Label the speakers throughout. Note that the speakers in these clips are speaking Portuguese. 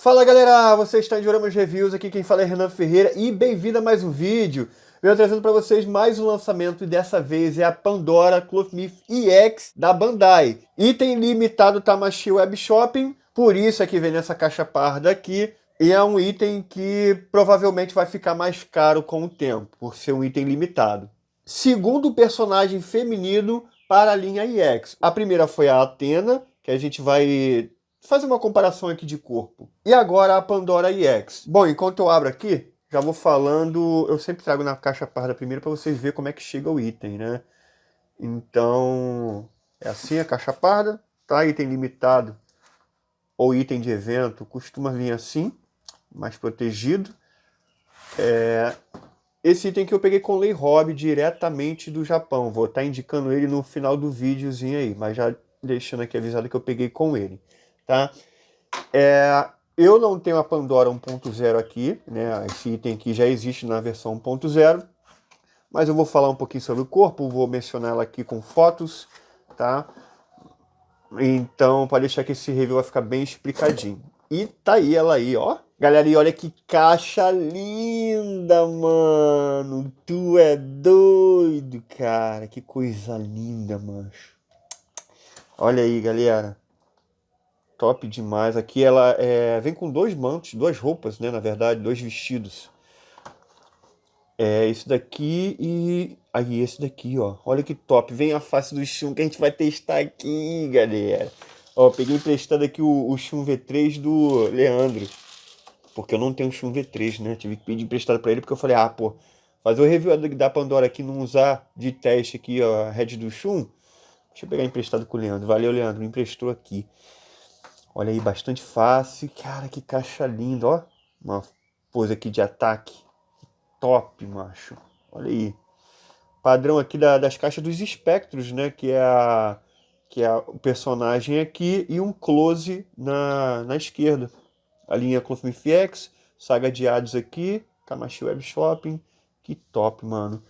Speaker 1: Fala galera, você está em Dioramas Reviews, aqui quem fala é Renan Ferreira e bem-vindo a mais um vídeo. Eu trazendo para vocês mais um lançamento e dessa vez é a Pandora Clothmith EX da Bandai. Item limitado Tamashii Web Shopping, por isso é que vem nessa caixa parda aqui. E é um item que provavelmente vai ficar mais caro com o tempo, por ser um item limitado. Segundo personagem feminino para a linha EX. A primeira foi a Athena, que a gente vai fazer uma comparação aqui de corpo. E agora a Pandora EX. Bom, enquanto eu abro aqui, já vou falando... Eu sempre trago na caixa parda primeiro para vocês verem como é que chega o item, né? Então, é assim a caixa parda, tá? Item limitado ou item de evento costuma vir assim, mais protegido. Esse item que eu peguei com Lei Hobby diretamente do Japão. Vou estar indicando ele no final do videozinho aí, mas já deixando aqui avisado que eu peguei com ele. Tá? Eu não tenho a Pandora 1.0 aqui, né? Esse item aqui já existe na versão 1.0, mas eu vou falar um pouquinho sobre o corpo, vou mencionar ela aqui com fotos, tá? Então, pode deixar que esse review vai ficar bem explicadinho. E tá aí ela aí, ó. Galera, e olha que caixa linda, mano. Tu é doido, cara. Que coisa linda, mancho. Olha aí, galera. Top demais. Aqui ela vem com dois mantos, duas roupas, né? Na verdade, dois vestidos. Esse daqui e aí esse daqui, ó. Olha que top. Vem a face do Shun que a gente vai testar aqui, galera. Ó, peguei emprestado aqui o Shun V3 do Leandro. Porque eu não tenho o Shun V3, né? Tive que pedir emprestado pra ele porque eu falei, pô, fazer o review da Pandora aqui, não usar de teste aqui, ó, a head do Shun. Deixa eu pegar emprestado com o Leandro. Valeu, Leandro. Me emprestou aqui. Olha aí, bastante fácil. Cara, que caixa linda, ó. Uma pose aqui de ataque. Top, macho. Olha aí. Padrão aqui das caixas dos espectros, né? Que é o personagem aqui e um close na esquerda. A linha Clothmith EX, Saga de Hades aqui, Tamashii Web Shopping. Que top, mano.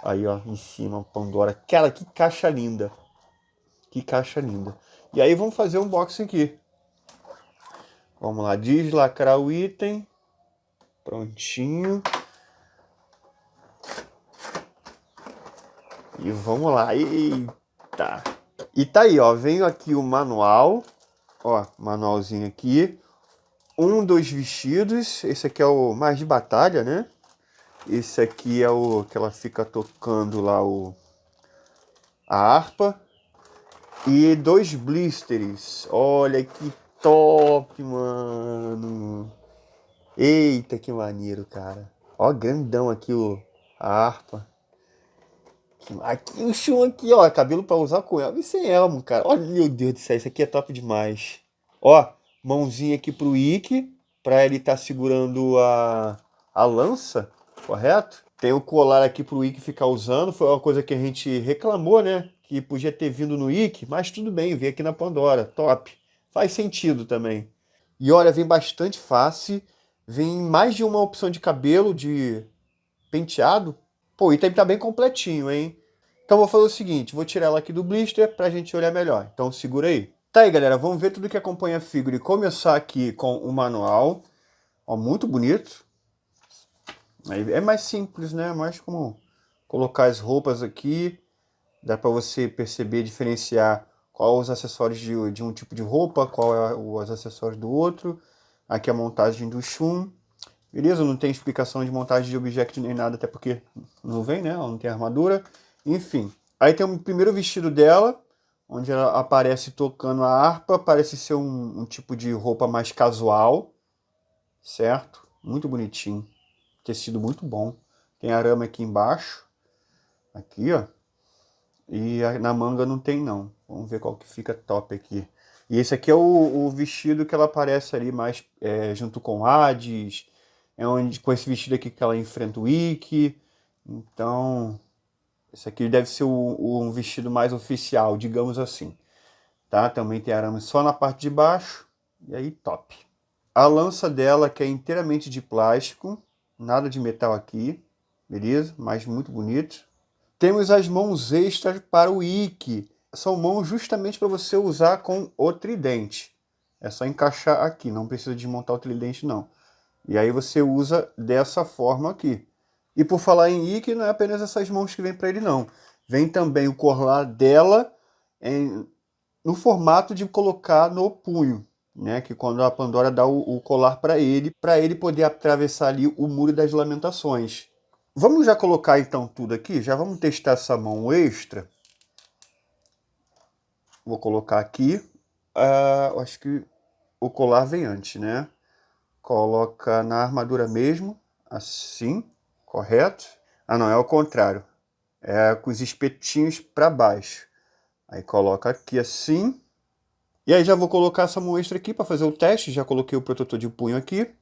Speaker 1: Aí, ó, em cima, Pandora. Cara, que caixa linda. Que caixa linda. E aí, vamos fazer um unboxing aqui. Vamos lá, deslacrar o item. Prontinho. E vamos lá. Eita. E tá aí, ó. Vem aqui o manual. Ó, manualzinho aqui. Dos vestidos. Esse aqui é o mais de batalha, né? Esse aqui é o que ela fica tocando lá a harpa. E 2 blisters. Olha que top, mano. Eita, que maneiro, cara. Ó, grandão aqui a harpa. Aqui o Shun aqui, ó. Cabelo pra usar com elmo e sem elmo, cara. Olha, meu Deus do céu, isso aqui é top demais. Ó, mãozinha aqui pro Ikki, pra ele estar segurando a lança, correto? Tem o colar aqui pro Ikki ficar usando. Foi uma coisa que a gente reclamou, né? Que podia ter vindo no Ikki, mas tudo bem, veio aqui na Pandora. Top. Faz sentido também. E olha, vem bastante face. Vem mais de uma opção de cabelo, de penteado. Pô, o item tá bem completinho, hein? Então vou fazer o seguinte, vou tirar ela aqui do blister pra gente olhar melhor. Então segura aí. Tá aí, galera, vamos ver tudo que acompanha a figura e começar aqui com o manual. Ó, muito bonito. É mais simples, né? Mais como colocar as roupas aqui. Dá pra você perceber, diferenciar qual os acessórios de um tipo de roupa, qual é os acessórios do outro. Aqui a montagem do Shun. Beleza? Não tem explicação de montagem de objeto nem nada, até porque não vem, né? Ela não tem armadura. Enfim. Aí tem o primeiro vestido dela, onde ela aparece tocando a harpa. Parece ser um tipo de roupa mais casual. Certo? Muito bonitinho. Tecido muito bom. Tem arame aqui embaixo. Aqui, ó. E na manga não tem, não. Vamos ver qual que fica top aqui. E esse aqui é o vestido que ela aparece ali mais junto com Hades. É onde, com esse vestido aqui que ela enfrenta o Ikki. Então, esse aqui deve ser um vestido mais oficial, digamos assim. Tá? Também tem arame só na parte de baixo. E aí, top. A lança dela, que é inteiramente de plástico. Nada de metal aqui. Beleza? Mas muito bonito. Temos as mãos extras para o Ikki. São mãos justamente para você usar com o tridente. É só encaixar aqui, não precisa desmontar o tridente não. E aí você usa dessa forma aqui. E por falar em Ikki, não é apenas essas mãos que vem para ele não. Vem também o colar dela no formato de colocar no punho, né? Que quando a Pandora dá o colar para ele poder atravessar ali o Muro das Lamentações. Vamos já colocar então tudo aqui? Já vamos testar essa mão extra. Vou colocar aqui. Acho que o colar vem antes, né? Coloca na armadura mesmo, assim, correto? Ah, não, é o contrário. É com os espetinhos para baixo. Aí coloca aqui assim. E aí já vou colocar essa mão extra aqui para fazer o teste. Já coloquei o protetor de punho aqui.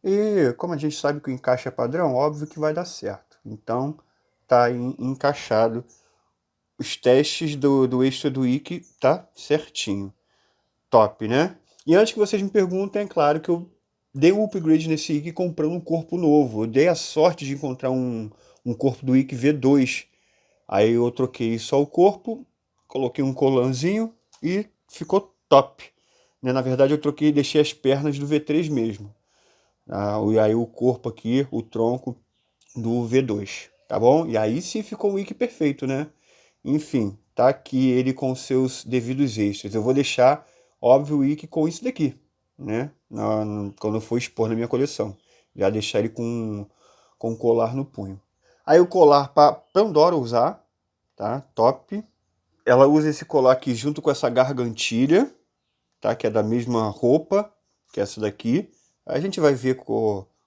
Speaker 1: E como a gente sabe que o encaixe é padrão, óbvio que vai dar certo. Então tá encaixado. Os testes do extra do Ikki tá certinho. Top, né? E antes que vocês me perguntem, é claro que eu dei um upgrade nesse Ikki comprando um corpo novo. Eu dei a sorte de encontrar um corpo do Ikki V2. Aí eu troquei só o corpo, coloquei um colanzinho e ficou top. Né? Na verdade eu troquei e deixei as pernas do V3 mesmo. E aí o corpo aqui, o tronco do V2, tá bom? E aí sim ficou o Ikki perfeito, né? Enfim, tá aqui ele com seus devidos extras. Eu vou deixar, óbvio, o Ikki com isso daqui, né? Quando eu for expor na minha coleção. Já deixar ele com colar no punho. Aí o colar para Pandora usar, tá? Top. Ela usa esse colar aqui junto com essa gargantilha, tá? Que é da mesma roupa que essa daqui. Aí a gente vai ver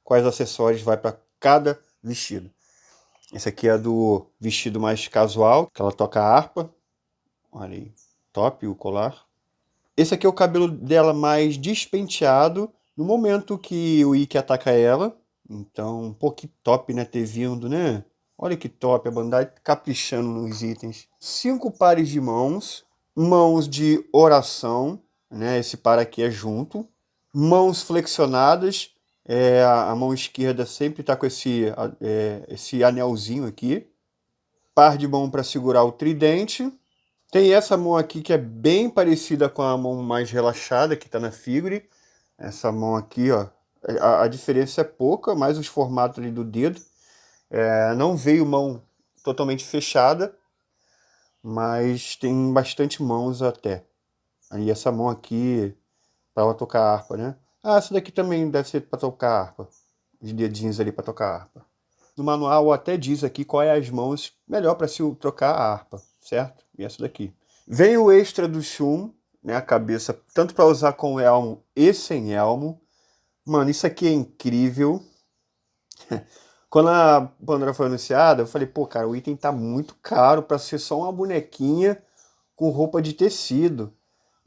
Speaker 1: quais acessórios vai para cada vestido. Esse aqui é do vestido mais casual, que ela toca harpa. Olha aí, top o colar. Esse aqui é o cabelo dela mais despenteado no momento que o Ikki ataca ela. Então, pô, que top, né, ter vindo, né? Olha que top, a Bandai caprichando nos itens. 5 pares de mãos, mãos de oração, né? Esse par aqui é junto. Mãos flexionadas, a mão esquerda sempre está com esse anelzinho aqui. Par de mão para segurar o tridente. Tem essa mão aqui que é bem parecida com a mão mais relaxada que está na figure. Essa mão aqui, ó, a diferença é pouca, mais os formatos ali do dedo. Não veio mão totalmente fechada, mas tem bastante mãos até. Aí essa mão aqui para ela tocar harpa, né? Essa daqui também deve ser para tocar harpa. Os dedinhos ali para tocar harpa. No manual até diz aqui qual é as mãos melhor para se trocar a harpa, certo? E essa daqui. Vem o extra do Shun, né? A cabeça, tanto para usar com elmo e sem elmo. Mano, isso aqui é incrível. Quando a Pandora foi anunciada, eu falei, pô, cara, o item tá muito caro para ser só uma bonequinha com roupa de tecido.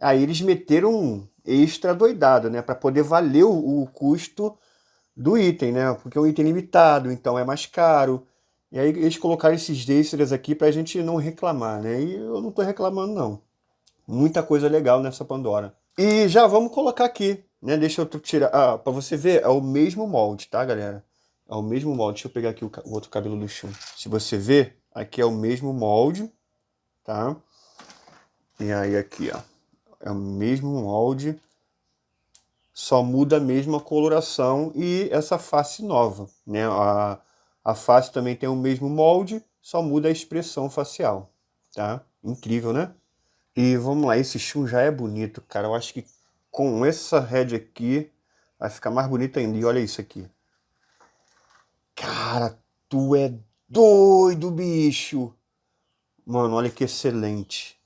Speaker 1: Aí eles meteram um extra doidado, né? Para poder valer o custo do item, né? Porque é um item limitado, então é mais caro. E aí eles colocaram esses extras aqui pra gente não reclamar, né? E eu não tô reclamando, não. Muita coisa legal nessa Pandora. E já vamos colocar aqui, né? Deixa eu tirar. Pra você ver, é o mesmo molde, tá, galera? É o mesmo molde. Deixa eu pegar aqui o outro cabelo do Shun. Se você ver, aqui é o mesmo molde, tá? E aí aqui, ó. É o mesmo molde. Só muda mesmo a coloração e essa face nova, né? A face também tem o mesmo molde, só muda a expressão facial, tá? Incrível, né? E vamos lá, esse Shun já é bonito, cara. Eu acho que com essa head aqui vai ficar mais bonito ainda. E olha isso aqui. Cara, tu é doido, bicho! Mano, olha que excelente.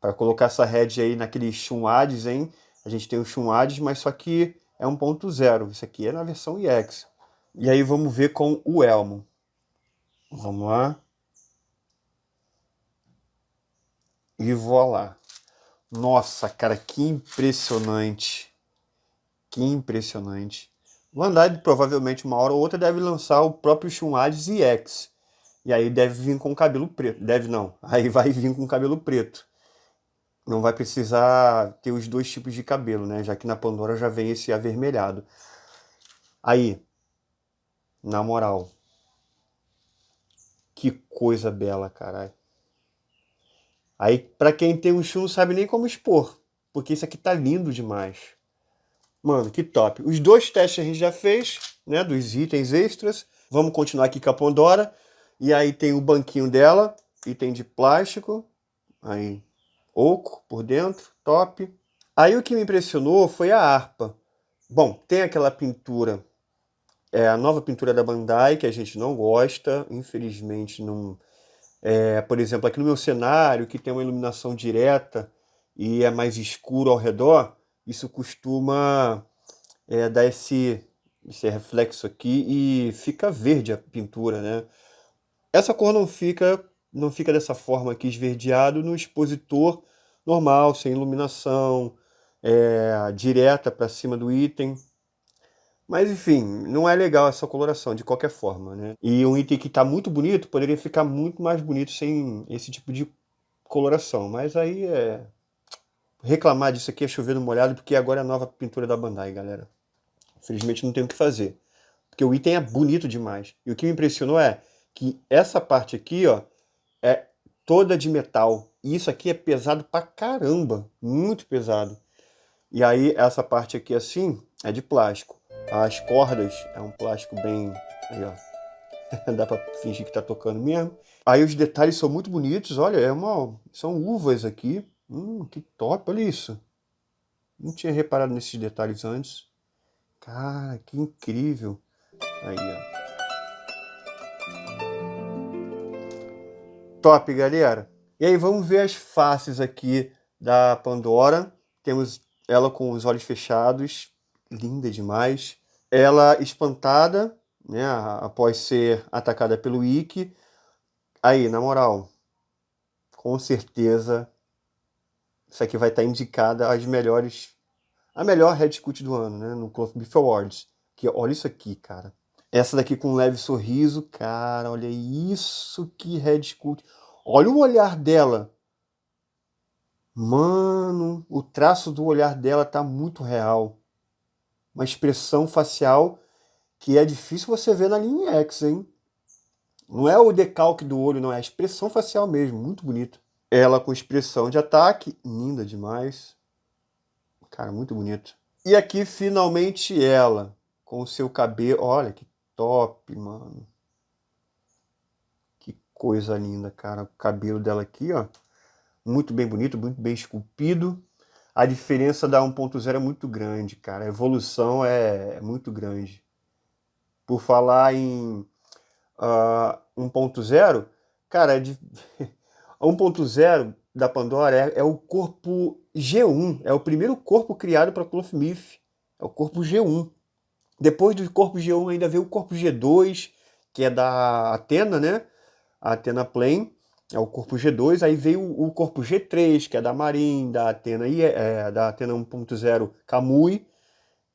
Speaker 1: Para colocar essa head aí naquele Shun Hades, hein? A gente tem o Shun Hades, mas só que é 1.0. Isso aqui é na versão EX. E aí vamos ver com o elmo. Vamos lá. E voilá. Nossa, cara, que impressionante. Que impressionante. Vandai provavelmente uma hora ou outra deve lançar o próprio Shun Hades EX. E aí deve vir com cabelo preto. Deve não. Aí vai vir com cabelo preto. Não vai precisar ter os dois tipos de cabelo, né? Já que na Pandora já vem esse avermelhado. Aí, na moral, que coisa bela, caralho. Aí, pra quem tem um Shun, não sabe nem como expor. porque esse aqui tá lindo demais. Mano, que top. Os dois testes a gente já fez, né, dos itens extras. Vamos continuar aqui com a Pandora. E aí tem o banquinho dela, item de plástico. Aí, oco por dentro, top. Aí o que me impressionou foi a harpa. Bom, tem aquela pintura, a nova pintura da Bandai, que a gente não gosta, infelizmente não... por exemplo, aqui no meu cenário, que tem uma iluminação direta e é mais escuro ao redor, isso costuma dar esse reflexo aqui e fica verde a pintura, né? Essa cor não fica dessa forma aqui esverdeado no expositor normal, sem iluminação, direta para cima do item. Mas enfim, não é legal essa coloração de qualquer forma, né? E um item que está muito bonito poderia ficar muito mais bonito sem esse tipo de coloração. Mas aí reclamar disso aqui é chover no molhado, porque agora é a nova pintura da Bandai, galera. Infelizmente não tem o que fazer. Porque o item é bonito demais. E o que me impressionou é que essa parte aqui, ó, é toda de metal. E isso aqui é pesado pra caramba. Muito pesado. E aí essa parte aqui assim é de plástico. As cordas é um plástico bem... Aí, ó. Dá pra fingir que tá tocando mesmo. Aí os detalhes são muito bonitos. Olha, são uvas aqui. Que top, olha isso. Não tinha reparado nesses detalhes antes. Cara, que incrível. Aí, ó. Top, galera. E aí, vamos ver as faces aqui da Pandora. Temos ela com os olhos fechados. Linda demais. Ela espantada, né, após ser atacada pelo Ikki. Aí, na moral, com certeza, isso aqui vai estar indicada a melhor Red Scout do ano, né, no Cloth Beef Awards. Que, olha isso aqui, cara. Essa daqui com um leve sorriso, cara, olha isso, que Red Scout. Olha o olhar dela. Mano, o traço do olhar dela tá muito real. Uma expressão facial que é difícil você ver na linha X, hein? Não é o decalque do olho, não, é a expressão facial mesmo, muito bonito. Ela com expressão de ataque, linda demais. Cara, muito bonito. E aqui finalmente ela, com o seu cabelo, olha que top, mano. Que coisa linda, cara. O cabelo dela aqui, ó, muito bem bonito, muito bem esculpido. A diferença da 1.0 é muito grande, cara. A evolução é muito grande. Por falar em 1.0, cara, a 1.0 da Pandora é o corpo G1. É o primeiro corpo criado para Cloth Myth. É o corpo G1. Depois do corpo G1 ainda veio o corpo G2, que é da Athena, né? A Athena Plane. É o corpo G2, aí veio o corpo G3, que é da Marin, da Athena, da Athena 1.0 Kamui,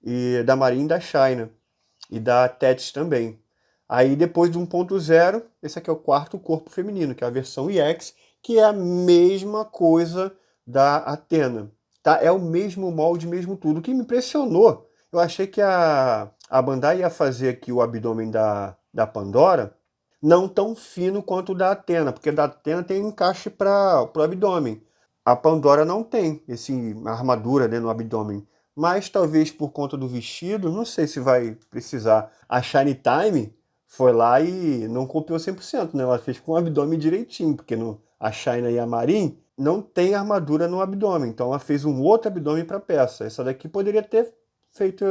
Speaker 1: e da Marin da China, e da Tethys também. Aí depois do 1.0, esse aqui é o quarto corpo feminino, que é a versão EX, que é a mesma coisa da Athena. Tá? É o mesmo molde, mesmo tudo. O que me impressionou, eu achei que a Bandai ia fazer aqui o abdômen da Pandora, não tão fino quanto o da Athena, porque da Athena tem encaixe para o abdômen. A Pandora não tem a armadura, né, no abdômen. Mas talvez por conta do vestido, não sei se vai precisar. A Shiny Time foi lá e não copiou 100%, né? Ela fez com o abdômen direitinho, porque a Shiny e a Marin não tem armadura no abdômen. Então ela fez um outro abdômen para a peça. Essa daqui poderia ter feito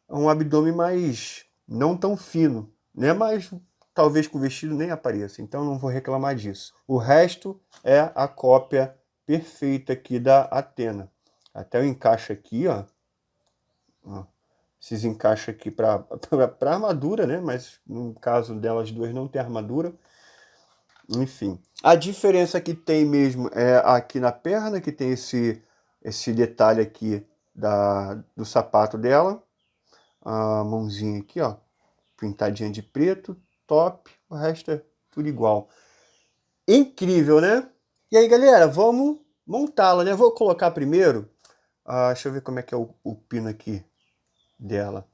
Speaker 1: um abdômen mais não tão fino, né? Mas talvez com o vestido nem apareça, então não vou reclamar disso. O resto é a cópia perfeita aqui da Athena. Até o encaixe aqui, ó. Esses encaixes aqui para armadura, né? Mas no caso delas duas não tem armadura. Enfim. A diferença que tem mesmo é aqui na perna, que tem esse detalhe aqui do sapato dela. A mãozinha aqui, ó, pintadinha de preto, top, o resto é tudo igual. Incrível, né? E aí, galera, vamos montá-la, né? Vou colocar primeiro, deixa eu ver como é que é o pino aqui dela.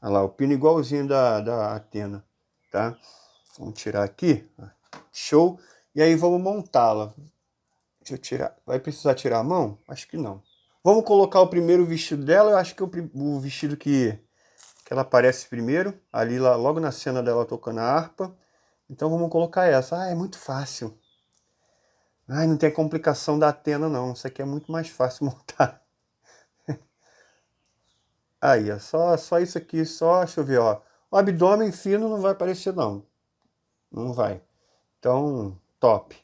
Speaker 1: Olha lá, o pino igualzinho da Athena, tá? Vamos tirar aqui, show. E aí vamos montá-la. Deixa eu tirar. Vai precisar tirar a mão? Acho que não. Vamos colocar o primeiro vestido dela. Eu acho que o vestido que ela aparece primeiro. Ali, lá, logo na cena dela tocando a harpa. Então vamos colocar essa. Ah, é muito fácil. Ai, não tem a complicação da Atena, não. Isso aqui é muito mais fácil montar. Aí, ó, só isso aqui, só, deixa eu ver, ó. O abdômen fino não vai aparecer, não. Não vai. Então, top.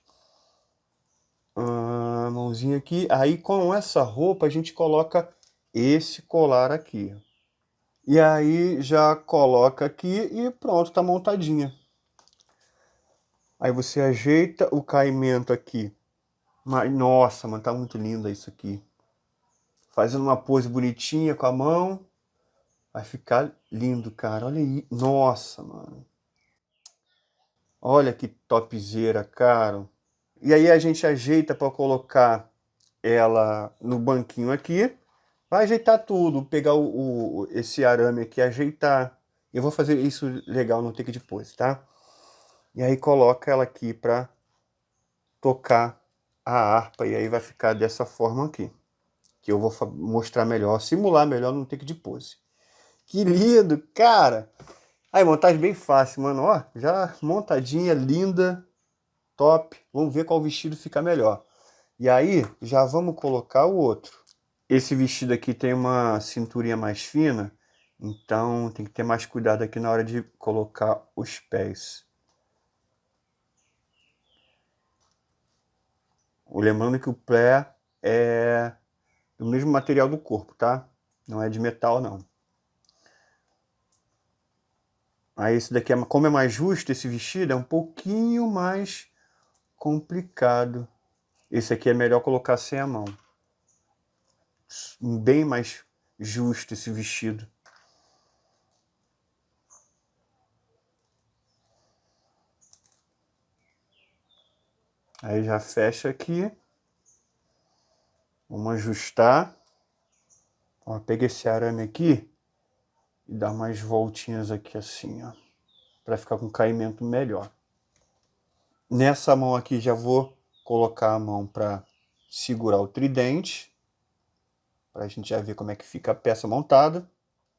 Speaker 1: Mãozinha aqui. Aí, com essa roupa, a gente coloca esse colar aqui. E aí, já coloca aqui e pronto, tá montadinha. Aí você ajeita o caimento aqui. Mas, nossa, mano, tá muito linda isso aqui. Fazendo uma pose bonitinha com a mão. Vai ficar lindo, cara. Olha aí. Nossa, mano. Olha que topzera, cara. E aí a gente ajeita para colocar ela no banquinho aqui. Vai ajeitar tudo. Pegar esse arame aqui, ajeitar. Eu vou fazer isso legal no take depois, tá? E aí coloca ela aqui para tocar a harpa. E aí vai ficar dessa forma aqui. Que eu vou mostrar melhor, simular melhor no take de pose. Que lindo, cara! Aí, montagem bem fácil, mano. Ó, já montadinha, linda, top. Vamos ver qual vestido fica melhor. E aí, já vamos colocar o outro. Esse vestido aqui tem uma cinturinha mais fina, então tem que ter mais cuidado aqui na hora de colocar os pés. Lembrando que o pé é do mesmo material do corpo, tá? Não é de metal, não. Aí esse daqui, como é mais justo, esse vestido é um pouquinho mais complicado. Esse aqui é melhor colocar sem a mão. Bem mais justo esse vestido. Aí já fecha aqui. Vamos ajustar. Ó, pega esse arame aqui e dá mais voltinhas aqui assim, ó. Pra ficar com caimento melhor. Nessa mão aqui já vou colocar a mão para segurar o tridente. Pra gente já ver como é que fica a peça montada.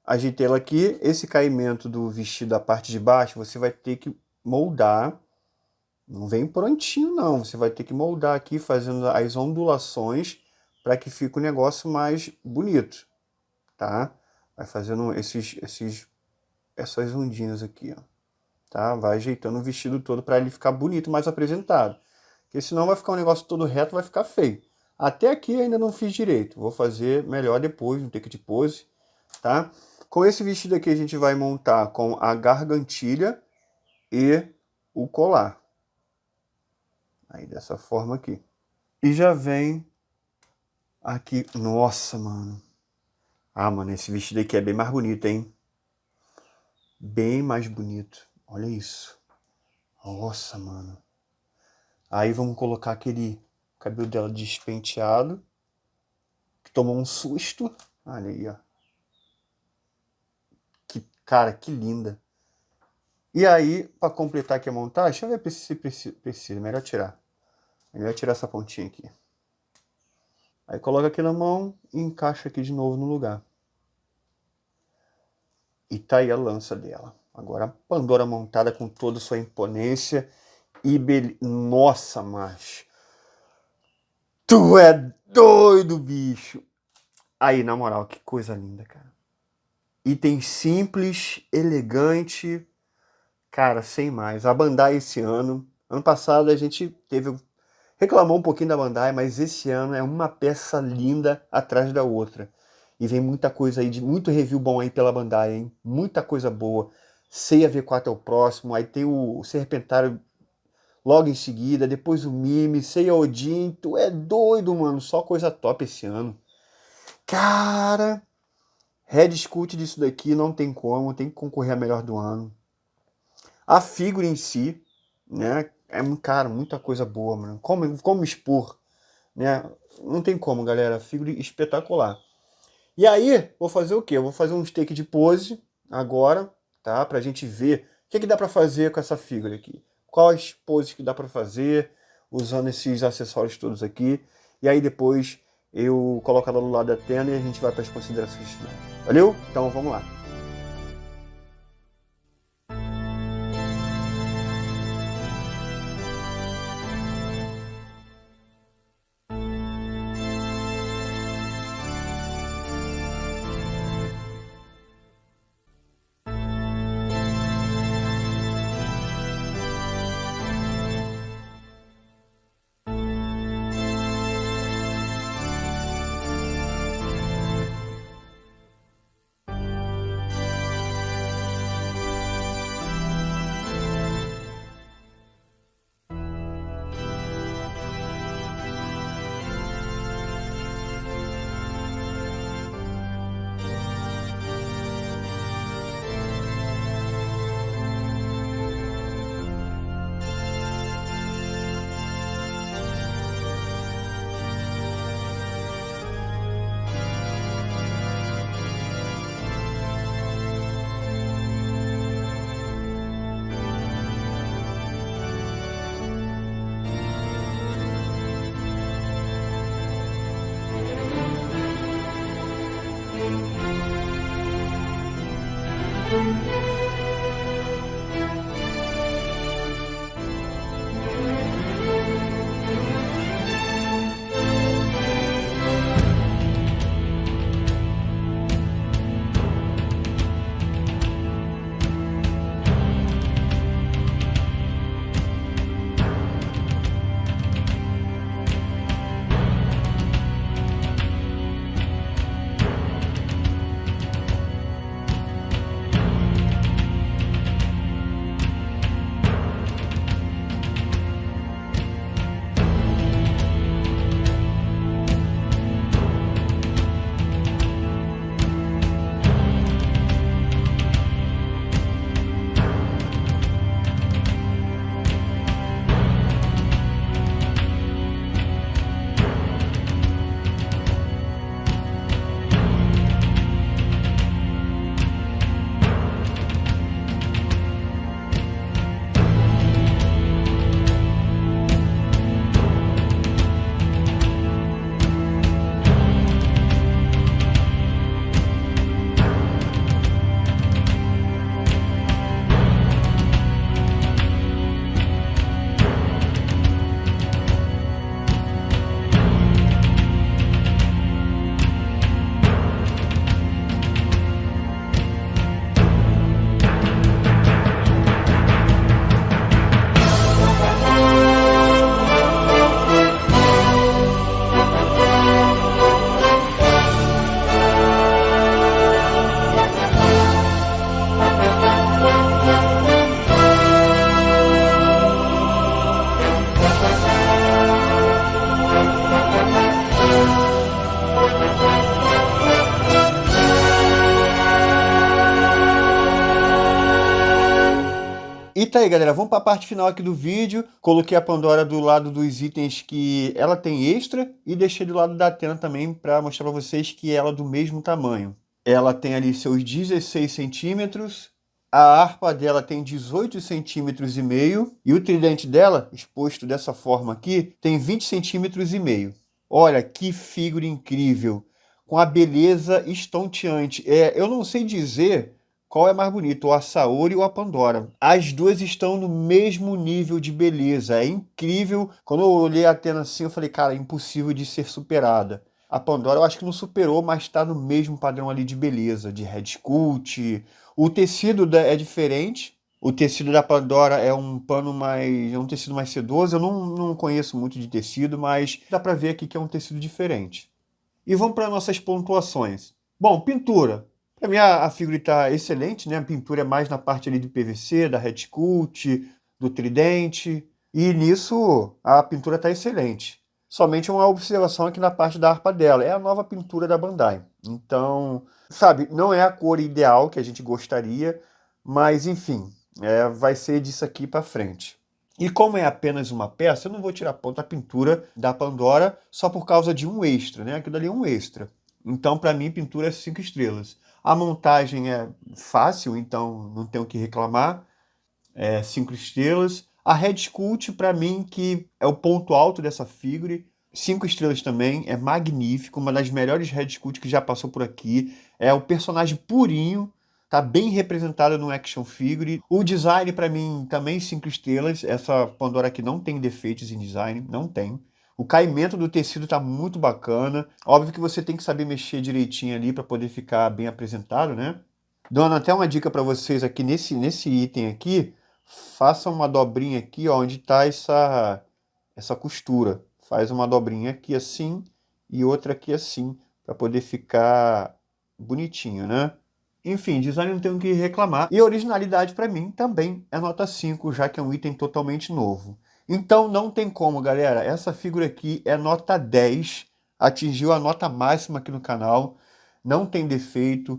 Speaker 1: Ajeitei ela aqui. Esse caimento do vestido da parte de baixo, você vai ter que moldar. Não vem prontinho, não. Você vai ter que moldar aqui, fazendo as ondulações para que fique o negócio mais bonito, tá? Vai fazendo essas ondinhas aqui, ó. Tá? Vai ajeitando o vestido todo para ele ficar bonito, mais apresentado. Porque senão vai ficar um negócio todo reto, vai ficar feio. Até aqui ainda não fiz direito. Vou fazer melhor depois, no take de pose, tá? Com esse vestido aqui a gente vai montar com a gargantilha e o colar. Aí dessa forma aqui. E já vem aqui. Nossa, mano. Ah, mano, esse vestido aqui é bem mais bonito, hein? Bem mais bonito. Olha isso. Nossa, mano. Aí vamos colocar aquele cabelo dela despenteado. Que tomou um susto. Olha aí, ó. Cara, que linda. E aí, para completar aqui a montagem, deixa eu ver se precisa. Melhor tirar. Melhor tirar essa pontinha aqui. Aí coloca aqui na mão e encaixa aqui de novo no lugar. E tá aí a lança dela. Agora a Pandora montada com toda a sua imponência e Nossa, macho. Tu é doido, bicho. Aí, na moral, que coisa linda, cara. Item simples, elegante. Cara, sem mais. A Bandai esse ano. Ano passado a gente reclamou um pouquinho da Bandai, mas esse ano é uma peça linda atrás da outra. E vem muita coisa aí, muito review bom aí pela Bandai, hein? Muita coisa boa. Seiya V4 é o próximo, aí tem o Serpentário logo em seguida, depois o Mime, Seiya Odin. Tu é doido, mano. Só coisa top esse ano. Cara, Red Scoot disso daqui não tem como, tem que concorrer a melhor do ano. A figura em si, né? Cara, muita coisa boa, mano. Como expor, né? Não tem como, galera. Figura espetacular. E aí, vou fazer o quê? Eu vou fazer um take de pose agora, tá? Pra gente ver o que dá pra fazer com essa figura aqui. Quais poses que dá pra fazer, usando esses acessórios todos aqui. E aí depois eu coloco ela do lado da Athena e a gente vai para as considerações finais. Valeu? Então vamos lá. E tá aí, galera, vamos para a parte final aqui do vídeo. Coloquei a Pandora do lado dos itens que ela tem extra e deixei do lado da Athena também para mostrar para vocês que ela é do mesmo tamanho. Ela tem ali seus 16 centímetros, a harpa dela tem 18 centímetros e meio e o tridente dela, exposto dessa forma aqui, tem 20 centímetros e meio. Olha que figura incrível, com a beleza estonteante. Eu não sei dizer qual é mais bonito, a Saori ou a Pandora. As duas estão no mesmo nível de beleza. É incrível. Quando eu olhei a Athena assim, eu falei, cara, é impossível de ser superada. A Pandora eu acho que não superou, mas está no mesmo padrão ali de beleza, de head sculpt. O tecido é diferente. O tecido da Pandora é um pano mais... é um tecido mais sedoso. Eu não conheço muito de tecido, mas dá pra ver aqui que é um tecido diferente. E vamos para nossas pontuações. Bom, pintura. Para mim a figura está excelente, né? A pintura é mais na parte ali do PVC, da head sculpt, do tridente. E nisso a pintura está excelente. Somente uma observação aqui na parte da harpa dela. É a nova pintura da Bandai. Então, sabe, não é a cor ideal que a gente gostaria, mas enfim, vai ser disso aqui para frente. E como é apenas uma peça, eu não vou tirar ponto da pintura da Pandora só por causa de um extra, né? Aquilo ali é um extra. Então, para mim, pintura é 5 estrelas. A montagem é fácil, então não tenho o que reclamar. 5 estrelas. A Red Skull, pra mim, que é o ponto alto dessa figure. 5 estrelas também, é magnífico, uma das melhores Red Skull que já passou por aqui. É o personagem purinho, tá bem representado no action figure. O design, pra mim, também 5 estrelas. Essa Pandora aqui não tem defeitos em design, não tem. O caimento do tecido tá muito bacana. Óbvio que você tem que saber mexer direitinho ali para poder ficar bem apresentado, né? Dando até uma dica para vocês aqui nesse item aqui, faça uma dobrinha aqui, ó, onde tá essa costura. Faz uma dobrinha aqui assim e outra aqui assim, para poder ficar bonitinho, né? Enfim, design não tem o que reclamar. E originalidade para mim também é nota 5, já que é um item totalmente novo. Então não tem como, galera. Essa figura aqui é nota 10. Atingiu a nota máxima aqui no canal. Não tem defeito.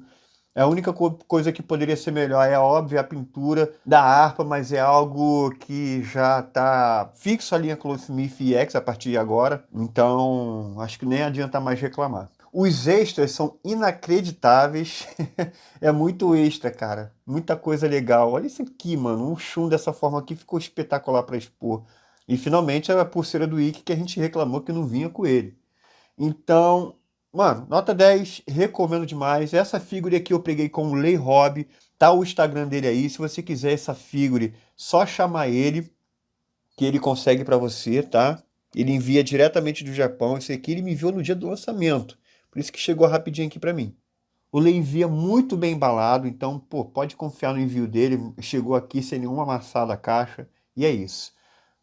Speaker 1: A única coisa que poderia ser melhor é, óbvio, a pintura da harpa, mas é algo que já está fixo ali na Clothesmith EX a partir de agora. Então, acho que nem adianta mais reclamar. Os extras são inacreditáveis. É muito extra, cara. Muita coisa legal. Olha isso aqui, mano. Um chum dessa forma aqui ficou espetacular para expor. E finalmente a pulseira do Ikki que a gente reclamou que não vinha com ele. Então, mano, nota 10, recomendo demais. Essa figure aqui eu peguei com o Lei Hobby. Tá o Instagram dele aí. Se você quiser essa figure, só chamar ele, que ele consegue para você, tá? Ele envia diretamente do Japão. Esse aqui ele me enviou no dia do lançamento. Por isso que chegou rapidinho aqui para mim. O Lei envia muito bem embalado, então, pô, pode confiar no envio dele. Chegou aqui sem nenhuma amassada a caixa. E é isso.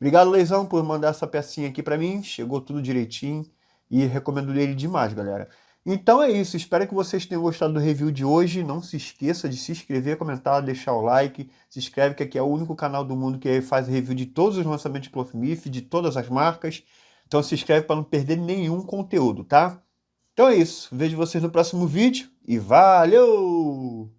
Speaker 1: Obrigado, Leizão, por mandar essa pecinha aqui para mim. Chegou tudo direitinho. E recomendo ele demais, galera. Então é isso. Espero que vocês tenham gostado do review de hoje. Não se esqueça de se inscrever, comentar, deixar o like. Se inscreve, que aqui é o único canal do mundo que faz review de todos os lançamentos de Clothesmith, de todas as marcas. Então se inscreve para não perder nenhum conteúdo, tá? Então é isso. Vejo vocês no próximo vídeo e valeu!